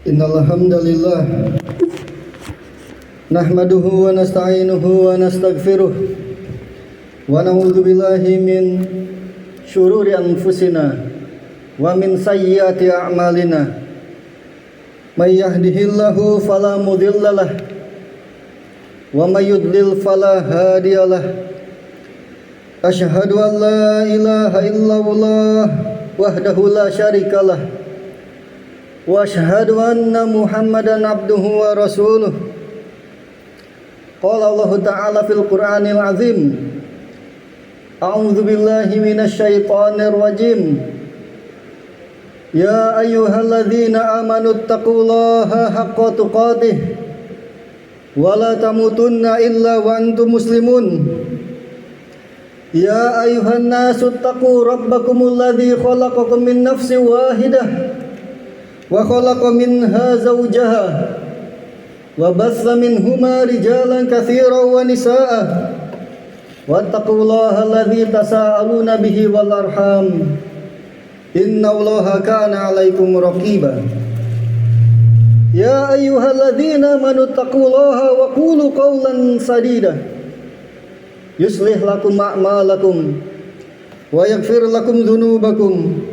Innal hamdalillah nahmaduhu wa nasta'inuhu wa nastaghfiruh wa na'udzu billahi min syururi anfusina wa min sayyiati a'malina. May yahdihillahu fala mudhillalah wa may yudlil fala hadiyalah. Asyhadu an la ilaha illallah wahdahu la syarikalah wa asyhadu anna Muhammadan abduhu wa rasuluh. Qala Allah Ta'ala fil Qur'anil Azim. A'udzu billahi minasy syaithanir rajim. Ya ayyuhalladzina amanu taqullaha haqqa tuqatih wa la tamutunna illa wa antum muslimun. Ya ayyuhan nasu taqu rabbakumul ladzi khalaqakum min nafsin wahidah wa khalaqa minha zawjaha wa bassa minhuma rijalan katsiran wa nisaa'a wattaqullaha alladzi tasaaluna bihi wal arham innallaha kana 'alaikum raqiba. Ya ayyuhalladzina amanu taqullaha wa qulu qawlan sadida yuslih lakum a'malakum wa yaghfir lakum dhunubakum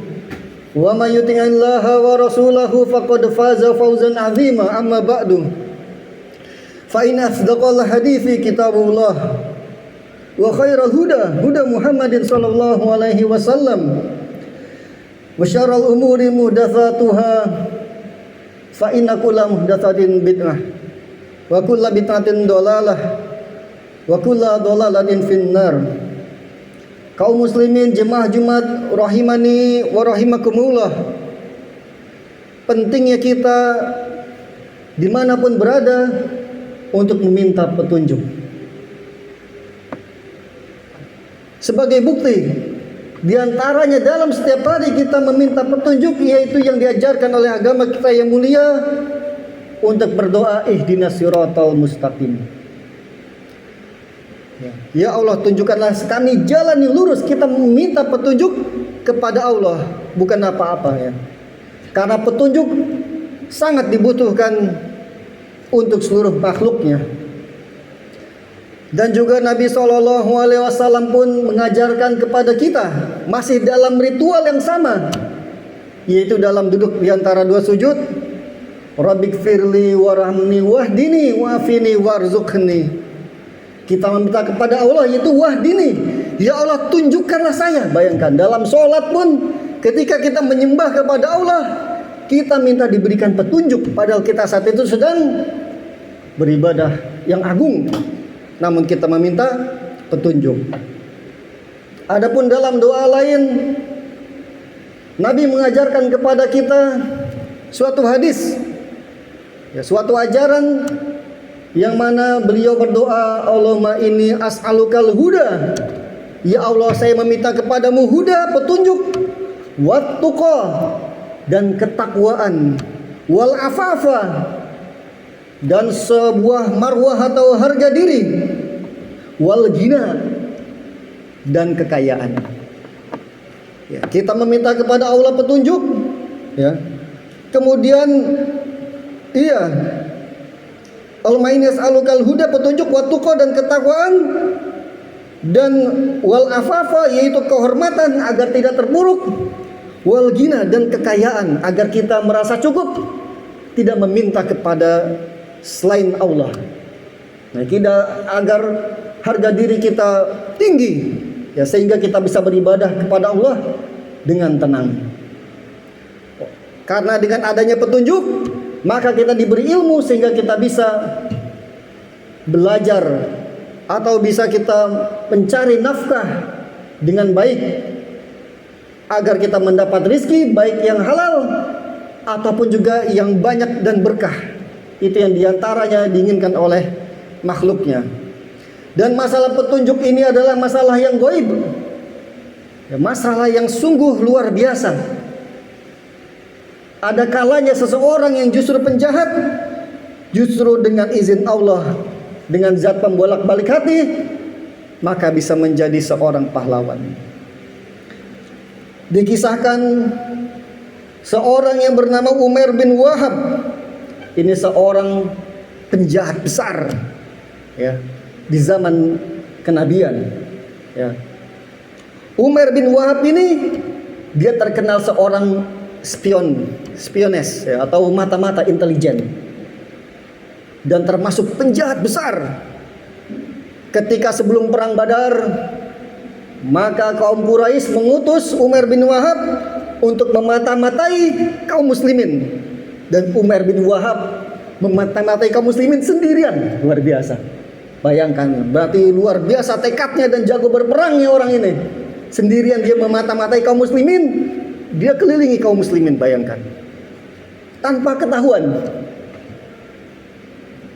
wa may yuti'illaha wa rasulahu faqad faza fawzan 'azima. Amma ba'du, fa in asdaqal hadithi kitabullah wa khairal huda huda Muhammadin sallallahu alaihi wasallam wa syarrul umuri muhdatsatuha fa inna kulla muhdatsatin bid'ah wa kulla bid'atin dhalalah wa kulla dhalalatin finnar. Kaum muslimin jemaah Jumat rahimani wa rahimakumullah, pentingnya kita dimanapun berada untuk meminta petunjuk. Sebagai bukti diantaranya dalam setiap hari kita meminta petunjuk, yaitu yang diajarkan oleh agama kita yang mulia, untuk berdoa ihdinas siratal mustaqim. Ya Allah, tunjukkanlah kami jalan yang lurus. Kita meminta petunjuk kepada Allah, bukan apa-apa ya. Karena petunjuk sangat dibutuhkan untuk seluruh makhluknya. Dan juga Nabi SAW pun mengajarkan kepada kita, masih dalam ritual yang sama, yaitu dalam duduk di antara dua sujud, Rabbighfirli warhamni wahdini wa'afini warzuqni. Kita meminta kepada Allah, yaitu wahdini, ya Allah tunjukkanlah saya. Bayangkan dalam sholat pun ketika kita menyembah kepada Allah, kita minta diberikan petunjuk, padahal kita saat itu sedang beribadah yang agung, namun kita meminta petunjuk. Adapun dalam doa lain, Nabi mengajarkan kepada kita suatu hadis, ya, suatu ajaran yang mana beliau berdoa, Allahumma inni as'alukal huda, ya Allah saya meminta kepadamu huda, petunjuk, wattuqa, dan ketakwaan, wal afafa, dan sebuah marwah atau harga diri, wal ghina, dan kekayaan. Ya, kita meminta kepada Allah petunjuk, ya. Kemudian Allahumma inni as'alukal huda, petunjuk, wattuqa, dan ketakwaan, dan wal afafa, yaitu kehormatan agar tidak terpuruk, wal ghina, dan kekayaan agar kita merasa cukup, tidak meminta kepada selain Allah. Nah, kita agar harga diri kita tinggi, ya, sehingga kita bisa beribadah kepada Allah dengan tenang. Karena dengan adanya petunjuk, maka kita diberi ilmu sehingga kita bisa belajar atau bisa kita mencari nafkah dengan baik, agar kita mendapat rizki baik yang halal ataupun juga yang banyak dan berkah. Itu yang diantaranya diinginkan oleh makhluknya. Dan masalah petunjuk ini adalah masalah yang gaib, ya, masalah yang sungguh luar biasa. Ada kalanya seseorang yang justru penjahat, justru dengan izin Allah, dengan zat pembolak-balik hati, maka bisa menjadi seorang pahlawan. Dikisahkan seorang yang bernama Umair bin Wahab ini seorang penjahat besar, ya, di zaman kenabian, ya. Umar bin Wahab ini dia terkenal seorang spiones, ya, atau mata-mata intelijen, dan termasuk penjahat besar. Ketika sebelum perang Badar, maka kaum Quraisy mengutus Umar bin Wahab untuk memata-matai kaum muslimin, dan Umar bin Wahab memata-matai kaum muslimin sendirian. Luar biasa. Bayangkan, berarti luar biasa tekadnya dan jago berperangnya orang ini. Sendirian dia memata-matai kaum muslimin, dia kelilingi kaum muslimin, bayangkan. Tanpa ketahuan.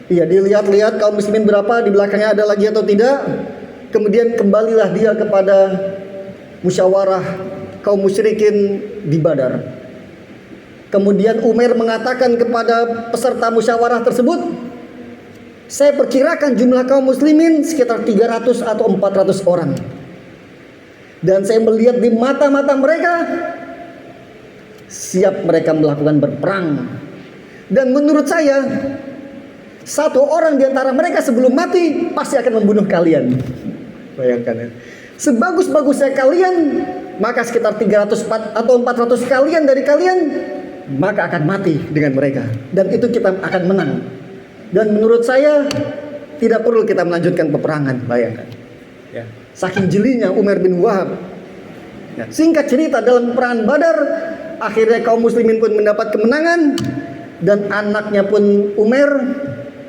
Iya, dilihat-lihat kaum muslimin berapa, di belakangnya ada lagi atau tidak. Kemudian kembalilah dia kepada musyawarah kaum musyrikin di Badar. Kemudian Umar mengatakan kepada peserta musyawarah tersebut, saya perkirakan jumlah kaum muslimin sekitar 300 atau 400 orang. Dan saya melihat di mata-mata mereka, siap mereka melakukan berperang. Dan menurut saya, satu orang di antara mereka sebelum mati pasti akan membunuh kalian. Bayangkan, ya. Sebagus-bagusnya kalian, maka sekitar 300 atau 400 kalian dari kalian, maka akan mati dengan mereka. Dan itu kita akan menang. Dan menurut saya, tidak perlu kita melanjutkan peperangan. Bayangkan, ya. Saking jelinya Umar bin Wahab. Ya. Singkat cerita, dalam peperangan Badar, akhirnya kaum muslimin pun mendapat kemenangan. Dan anaknya pun Umar,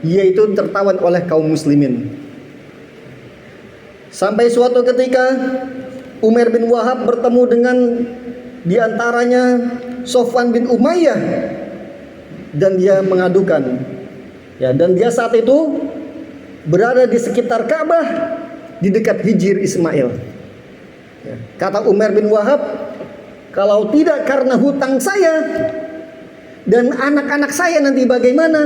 yaitu tertawan oleh kaum muslimin. Sampai suatu ketika Umar bin Wahab bertemu dengan diantaranya Sofwan bin Umayyah, dan dia mengadukan, ya, dan dia saat itu berada di sekitar Ka'bah, di dekat Hijr Ismail. Ya. Kata Umar bin Wahab, kalau tidak karena hutang saya dan anak-anak saya nanti bagaimana?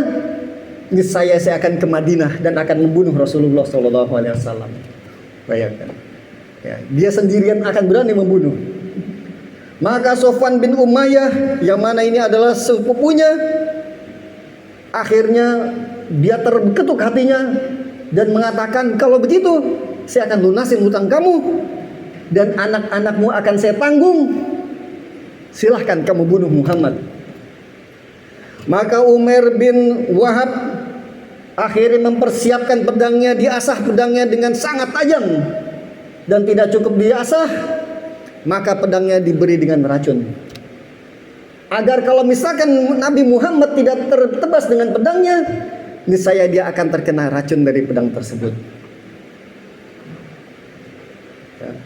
Saya akan ke Madinah dan akan membunuh Rasulullah SAW. Bayangkan, ya, dia sendirian akan berani membunuh. Maka Sofwan bin Umayyah, yang mana ini adalah sepupunya, akhirnya dia terketuk hatinya dan mengatakan, kalau begitu saya akan lunasin hutang kamu dan anak-anakmu akan saya tanggung. Silahkan kamu bunuh Muhammad. Maka Umar bin Wahab akhirnya mempersiapkan pedangnya, diasah pedangnya dengan sangat tajam, dan tidak cukup diasah, maka pedangnya diberi dengan racun, agar kalau misalkan Nabi Muhammad tidak tertebas dengan pedangnya, niscaya dia akan terkena racun dari pedang tersebut.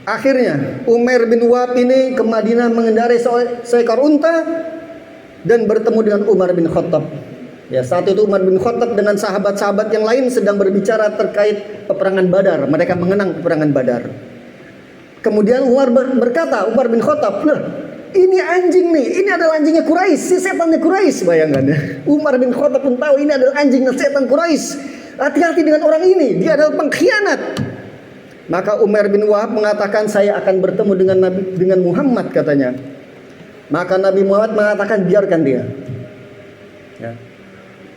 Akhirnya Umar bin Wahab ini ke Madinah mengendarai seekor unta dan bertemu dengan Umar bin Khattab. Ya, saat itu Umar bin Khattab dengan sahabat-sahabat yang lain sedang berbicara terkait peperangan Badar. Mereka mengenang peperangan Badar. Kemudian Umar berkata, Umar bin Khattab, "Loh, ini anjing nih, ini adalah anjingnya Quraisy, si setannya Quraisy." Bayangkan ya. Umar bin Khattab pun tahu ini adalah anjingnya setan Quraisy. Hati-hati dengan orang ini, dia adalah pengkhianat. Maka Umar bin Wahab mengatakan, saya akan bertemu dengan Muhammad, katanya. Maka Nabi Muhammad mengatakan, biarkan dia. Ya.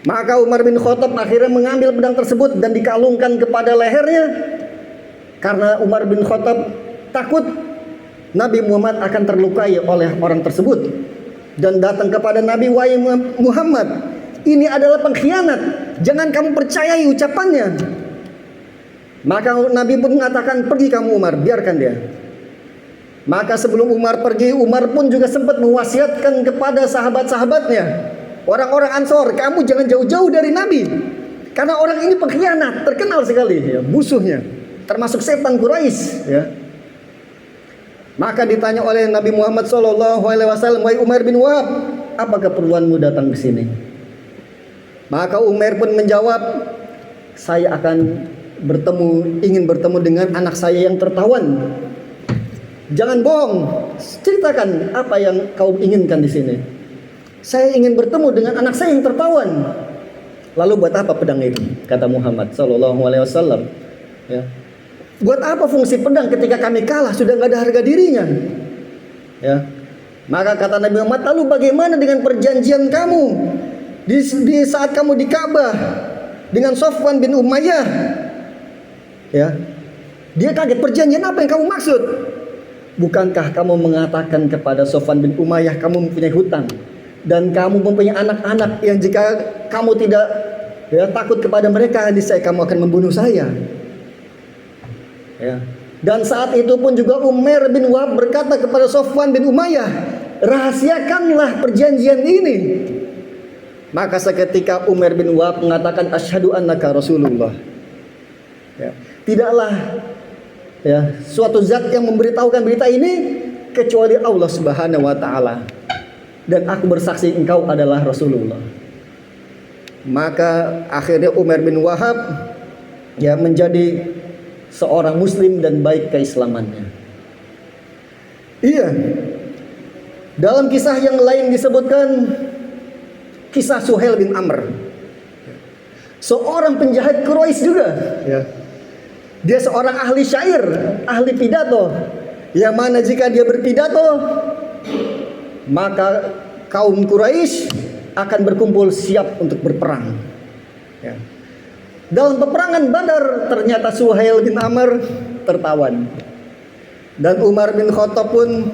Maka Umar bin Khattab akhirnya mengambil pedang tersebut dan dikalungkan kepada lehernya, karena Umar bin Khattab takut Nabi Muhammad akan terlukai oleh orang tersebut, dan datang kepada Nabi, wahai Muhammad, ini adalah pengkhianat, jangan kamu percayai ucapannya. Maka Nabi pun mengatakan, pergi kamu Umar, biarkan dia. Maka sebelum Umar pergi, Umar pun juga sempat mewasiatkan kepada sahabat-sahabatnya, orang-orang Ansor, kamu jangan jauh-jauh dari Nabi, karena orang ini pengkhianat, terkenal sekali ya, musuhnya, termasuk setan Quraisy. Ya. Maka ditanya oleh Nabi Muhammad SAW, wahai Umar bin Wahab, apa keperluanmu datang ke sini? Maka Umar pun menjawab, saya akan ingin bertemu dengan anak saya yang tertawan. Jangan bohong, ceritakan apa yang kau inginkan di sini. Saya ingin bertemu dengan anak saya yang tertawan. Lalu buat apa pedang itu? Kata Muhammad SAW. Ya. Buat apa fungsi pedang ketika kami kalah, sudah nggak ada harga dirinya? Ya. Maka kata Nabi Muhammad, lalu bagaimana dengan perjanjian kamu Di saat kamu di Ka'bah dengan Sofwan bin Umayyah, ya, dia kaget, perjanjian apa yang kamu maksud? Bukankah kamu mengatakan kepada Sofwan bin Umayyah kamu mempunyai hutang dan kamu mempunyai anak-anak yang jika kamu tidak takut kepada mereka, niscaya kamu akan membunuh saya. Ya. Dan saat itu pun juga Umar bin Wahab berkata kepada Sofwan bin Umayyah, rahasiakanlah perjanjian ini. Maka seketika Umar bin Wahab mengatakan, asyhadu annaka Rasulullah. Ya. Tidaklah suatu zat yang memberitahukan berita ini kecuali Allah Subhanahu wa taala. Dan aku bersaksi engkau adalah Rasulullah. Maka akhirnya Umar bin Wahab menjadi seorang muslim dan baik keislamannya. Iya. Dalam kisah yang lain disebutkan kisah Suhail bin Amr. Seorang penjahat Quraisy juga, ya. Dia seorang ahli syair, ahli pidato. Yang mana jika dia berpidato, maka kaum Quraisy akan berkumpul siap untuk berperang. Ya. Dalam peperangan Badar ternyata Suhail bin Amr tertawan. Dan Umar bin Khattab pun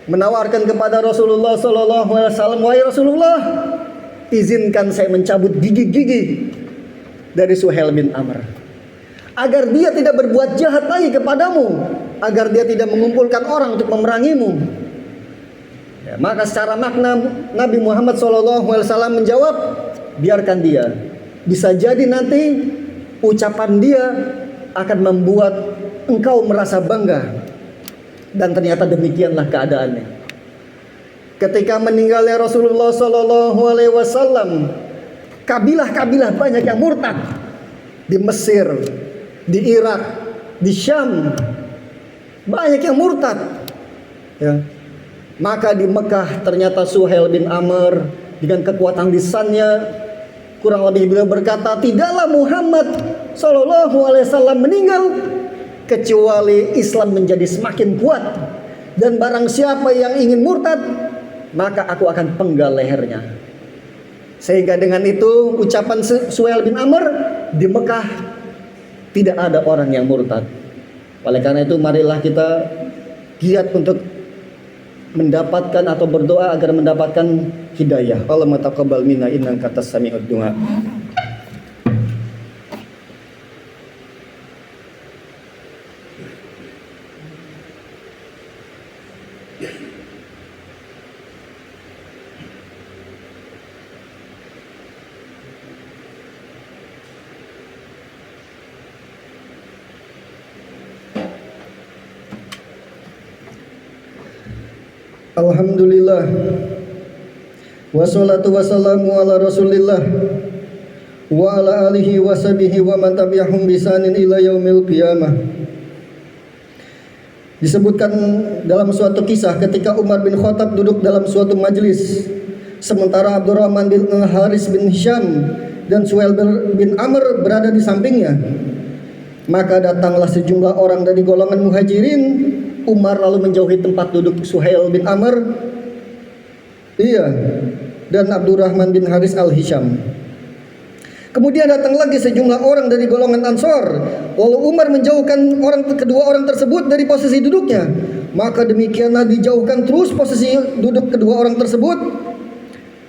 menawarkan kepada Rasulullah SAW, wahai Rasulullah, izinkan saya mencabut gigi-gigi dari Suhail bin Amr, agar dia tidak berbuat jahat lagi kepadamu, agar dia tidak mengumpulkan orang untuk memerangimu. Ya, maka secara makna Nabi Muhammad SAW menjawab, biarkan dia. Bisa jadi nanti ucapan dia akan membuat engkau merasa bangga. Dan ternyata demikianlah keadaannya. Ketika meninggalnya Rasulullah SAW, kabilah-kabilah banyak yang murtad. Di Mesir, di Irak, di Syam, banyak yang murtad. Ya. Maka di Mekah ternyata Suhail bin Amr dengan kekuatan lisannya, kurang lebih beliau berkata, tidaklah Muhammad SAW meninggal kecuali Islam menjadi semakin kuat, dan barang siapa yang ingin murtad maka aku akan penggal lehernya. Sehingga dengan itu ucapan Suhail bin Amr, di Mekah tidak ada orang yang murtad. Oleh karena itu marilah kita giat untuk mendapatkan atau berdoa agar mendapatkan hidayah. Allahumma taqabbal minna innaka antas sami'ud du'a. Alhamdulillah, wassalatu wassalamu ala rasulillah wa ala alihi wa sahbihi wa man tabi'ahum bisanin ila yaumil qiyamah. Disebutkan dalam suatu kisah ketika Umar bin Khattab duduk dalam suatu majlis, sementara Abdurrahman bin Haris bin Hisham dan Suhail bin Amr berada di sampingnya. Maka datanglah sejumlah orang dari golongan muhajirin. Umar lalu menjauhi tempat duduk Suhail bin Amr, dan Abdurrahman bin Haris al-Hisham. Kemudian datang lagi sejumlah orang dari golongan Ansor. Lalu Umar menjauhkan kedua orang tersebut dari posisi duduknya. Maka demikianlah dijauhkan terus posisi duduk kedua orang tersebut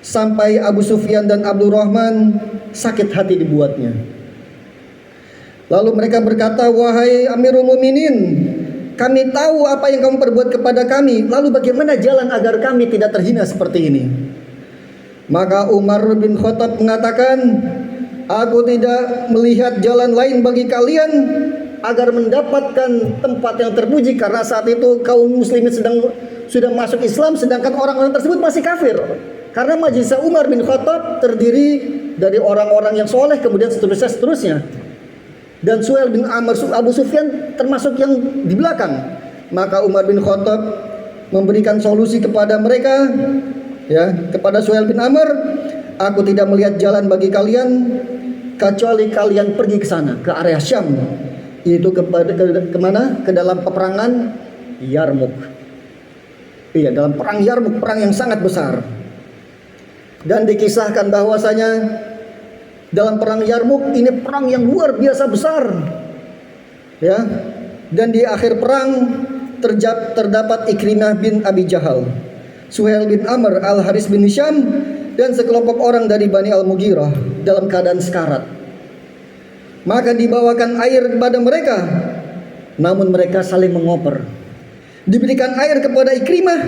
sampai Abu Sufyan dan Abdurrahman sakit hati dibuatnya. Lalu mereka berkata, wahai Amirul Mukminin, kami tahu apa yang kamu perbuat kepada kami. Lalu bagaimana jalan agar kami tidak terhina seperti ini? Maka Umar bin Khattab mengatakan, aku tidak melihat jalan lain bagi kalian agar mendapatkan tempat yang terpuji, karena saat itu kaum muslimin sudah masuk Islam, sedangkan orang-orang tersebut masih kafir. Karena majelis Umar bin Khattab terdiri dari orang-orang yang soleh, kemudian seterusnya. Dan Suhail bin Amr, Abu Sufyan termasuk yang di belakang. Maka Umar bin Khattab memberikan solusi kepada mereka, kepada Suhail bin Amr, aku tidak melihat jalan bagi kalian kecuali kalian pergi ke sana, ke area Syam, yaitu kemana? Ke dalam peperangan Yarmuk. Dalam perang Yarmuk, perang yang sangat besar. Dan dikisahkan bahwasanya dalam perang Yarmuk ini perang yang luar biasa besar. Ya. Dan di akhir perang terdapat Ikrimah bin Abi Jahal, Suhail bin Amr, Al-Haris bin Hisham, dan sekelompok orang dari Bani Al-Mughirah dalam keadaan sekarat. Maka dibawakan air kepada mereka, namun mereka saling mengoper. Diberikan air kepada Ikrimah,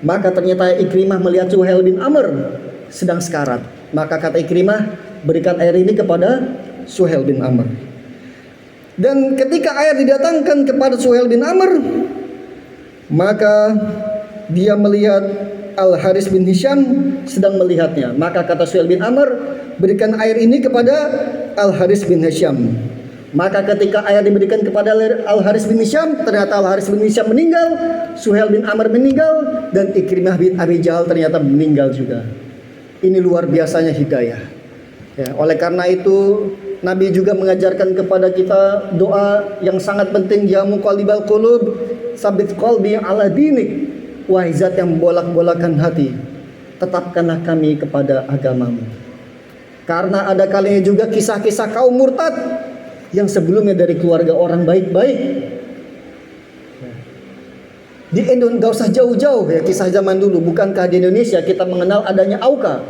maka ternyata Ikrimah melihat Suhail bin Amr sedang sekarat. Maka kata Ikrimah, berikan air ini kepada Suhail bin Amr. Dan ketika air didatangkan kepada Suhail bin Amr, maka dia melihat Al-Haris bin Hisham sedang melihatnya. Maka kata Suhail bin Amr, berikan air ini kepada Al-Haris bin Hisham. Maka ketika air diberikan kepada Al-Haris bin Hisham, ternyata Al-Haris bin Hisham meninggal, Suhail bin Amr meninggal, dan Ikrimah bin Abi Jahal ternyata meninggal juga. Ini luar biasanya hidayah. Ya, oleh karena itu Nabi juga mengajarkan kepada kita doa yang sangat penting, ya muqallibal qulub, tsabit qalbi ala dinik. Wahai zat yang bolak-bolakan hati, tetapkanlah kami kepada agamamu. Karena ada kalinya juga kisah-kisah kaum murtad yang sebelumnya dari keluarga orang baik-baik. Di Indonesia, gak usah jauh-jauh ya, kisah zaman dulu. Bukankah di Indonesia kita mengenal adanya Auka,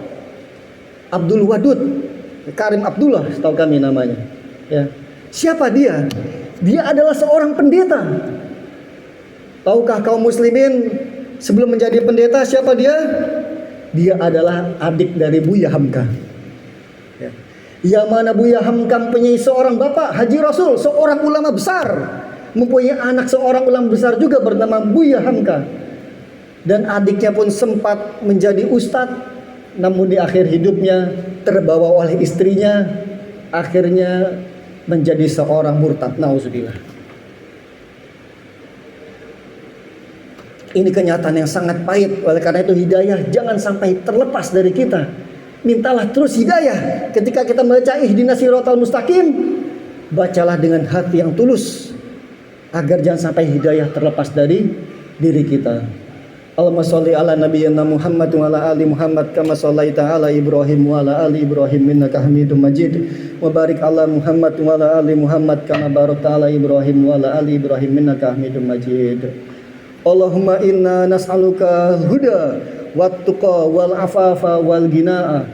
Abdul Wadud, Karim Abdullah, setahu kami namanya. Ya. Siapa dia? Dia adalah seorang pendeta. Tahukah kaum muslimin sebelum menjadi pendeta siapa dia? Dia adalah adik dari Buya Hamka. Ya. Yang mana Buya Hamka mempunyai seorang bapak Haji Rasul, seorang ulama besar, mempunyai anak seorang ulama besar juga bernama Buya Hamka. Dan adiknya pun sempat menjadi ustadz, namun di akhir hidupnya terbawa oleh istrinya, akhirnya menjadi seorang murtad. Nauzubillah. Ini kenyataan yang sangat pahit. Oleh karena itu hidayah jangan sampai terlepas dari kita. Mintalah terus hidayah. Ketika kita membaca ihdinas siratal mustaqim, bacalah dengan hati yang tulus, agar jangan sampai hidayah terlepas dari diri kita. Allahumma sholli ala nabiyyina Muhammad wa ala ali Muhammad kama shallaita ala Ibrahim wa ala ali Ibrahim innaka Hamidum Majid. Wa barik ala Muhammad wa ala ali Muhammad kama barakta ala Ibrahim wa ala ali Ibrahim innaka Hamidum Majid. Allahumma inna nas'aluka huda wat-tuqa wal afafa wal ginaa.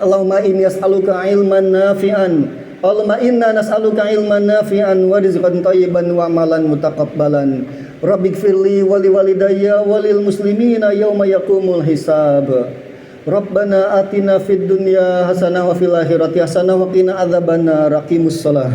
Allahumma inni as'aluka ilman nafi'an. Allahumma inna nas'aluka ilman nafi'an wa rizqan thayyiban wa amalan mutaqabbalan. Rabbighfirli wa liwalidayya wa lil muslimina yauma yaqumul hisab. Rabbana atina fid dunya hasanah wa fil akhirati hasanah wa qina adzabannar. Aqimus shalah.